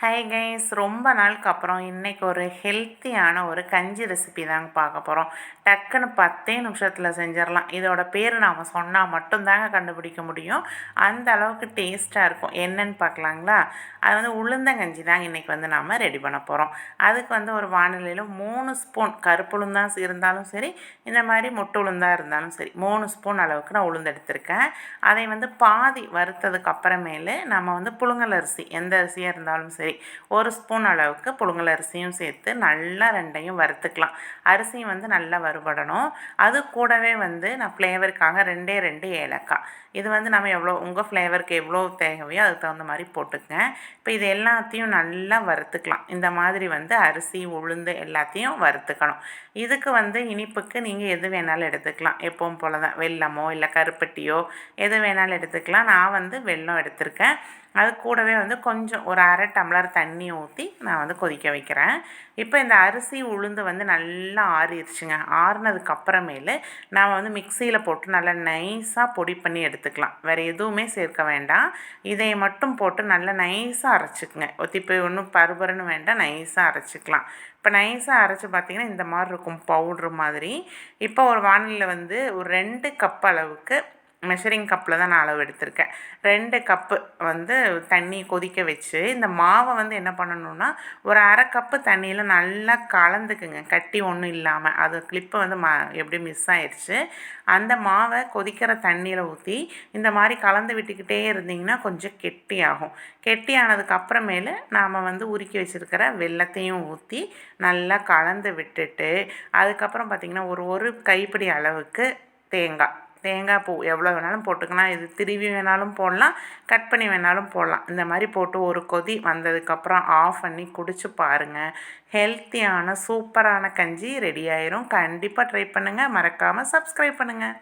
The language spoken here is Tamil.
ஹாய் கைஸ், ரொம்ப நாளுக்கு அப்புறம் இன்றைக்கி ஒரு ஹெல்த்தியான ஒரு கஞ்சி ரெசிபி தாங்க பார்க்க போகிறோம். டக்குன்னு 10 நிமிஷத்தில் செஞ்சிடலாம். இதோட பேர் நாம் சொன்னால் மட்டும்தாங்க கண்டுபிடிக்க முடியும். அந்த அளவுக்கு டேஸ்ட்டாக இருக்கும். என்னன்னு பார்க்கலாங்களா? அது வந்து உளுந்தங்கஞ்சி தாங்க இன்றைக்கி வந்து நாம் ரெடி பண்ண போகிறோம். அதுக்கு வந்து ஒரு வானிலையில் 3 ஸ்பூன் கருப்புளுந்தா இருந்தாலும் சரி, இந்த மாதிரி மொட்டு உளுந்தாக இருந்தாலும் சரி, 3 ஸ்பூன் அளவுக்கு நான் உளுந்து எடுத்திருக்கேன். அதை வந்து பாதி வறுத்ததுக்கு அப்புறமேலு நம்ம வந்து புழுங்கல் அரிசி, எந்த அரிசியாக இருந்தாலும் சரி, ஒரு ஸ்பூன் அளவுக்கு புழுங்கல் அரிசியும் சேர்த்து நல்லா ரெண்டையும் வறுத்துக்கலாம். அரிசியும் வந்து நல்லா வறுபடணும். அது கூடவே வந்து நான் ஃப்ளேவருக்காக 2 ஏலக்காய், இது வந்து நம்ம எவ்வளோ உங்கள் ஃப்ளேவருக்கு எவ்வளோ தேவையோ அதுக்கு தகுந்த மாதிரி போட்டுக்கங்க. இப்போ இது எல்லாத்தையும் நல்லா வறுத்துக்கலாம். இந்த மாதிரி வந்து அரிசி, உளுந்து எல்லாத்தையும் வறுத்துக்கணும். இதுக்கு வந்து இனிப்புக்கு நீங்கள் எது வேணாலும் எடுத்துக்கலாம். எப்பவும் போல தான் வெல்லமோ இல்லை கருப்பட்டியோ எது வேணாலும் எடுத்துக்கலாம். நான் வந்து வெல்லம் எடுத்திருக்கேன். அது கூடவே வந்து கொஞ்சம் ஒரு அரை டம்ளர் தண்ணி ஊற்றி நான் வந்து கொதிக்க வைக்கிறேன். இப்போ இந்த அரிசி உளுந்து வந்து நல்லா ஆறிடுச்சுங்க. ஆறினதுக்கப்புறமேலு நாம் வந்து மிக்சியில் போட்டு நல்லா நைஸாக பொடி பண்ணி எடுத்துக்கலாம். வேறு எதுவுமே சேர்க்க வேண்டாம். இதை மட்டும் போட்டு நல்லா நைஸாக அரைச்சிக்குங்க. இப்போ ஒன்றும் பருபருன்னு வேண்டாம், நைஸாக அரைச்சிக்கலாம். இப்போ நைஸாக அரைச்சி பார்த்திங்கன்னா இந்த மாதிரி இருக்கும், பவுட்ரு மாதிரி. இப்போ ஒரு வானிலையில் வந்து ஒரு 2 கப் அளவுக்கு, மெஷரிங் கப்பில் தான் நான் அளவு எடுத்திருக்கேன், 2 கப்பு வந்து தண்ணி கொதிக்க வச்சு இந்த மாவை வந்து என்ன பண்ணணுன்னா, ஒரு அரை கப்பு தண்ணியில் நல்லா கலந்துக்குங்க, கட்டி ஒன்றும் இல்லாமல். அது கிளிப்பு வந்து எப்படி மிஸ் ஆயிடுச்சு. அந்த மாவை கொதிக்கிற தண்ணியில் ஊற்றி இந்த மாதிரி கலந்து விட்டுக்கிட்டே இருந்திங்கன்னா கொஞ்சம் கெட்டியாகும். கெட்டியானதுக்கு அப்புறமேலு நாம் வந்து உருக்கி வச்சுருக்கிற வெல்லத்தையும் ஊற்றி நல்லா கலந்து விட்டுட்டு, அதுக்கப்புறம் பார்த்திங்கன்னா ஒரு கைப்பிடி அளவுக்கு தேங்காய் பூ எவ்வளோ வேணாலும் போட்டுக்கலாம். இது திருவி வேணாலும் போடலாம், கட் பண்ணி வேணாலும் போடலாம். இந்த மாதிரி போட்டு ஒரு கொதி வந்ததுக்கப்புறம் ஆஃப் பண்ணி குடிச்சு பாருங்கள். ஹெல்த்தியான சூப்பரான கஞ்சி ரெடி ஆயிரும். கண்டிப்பாக ட்ரை பண்ணுங்கள். மறக்காமல் சப்ஸ்கிரைப் பண்ணுங்கள்.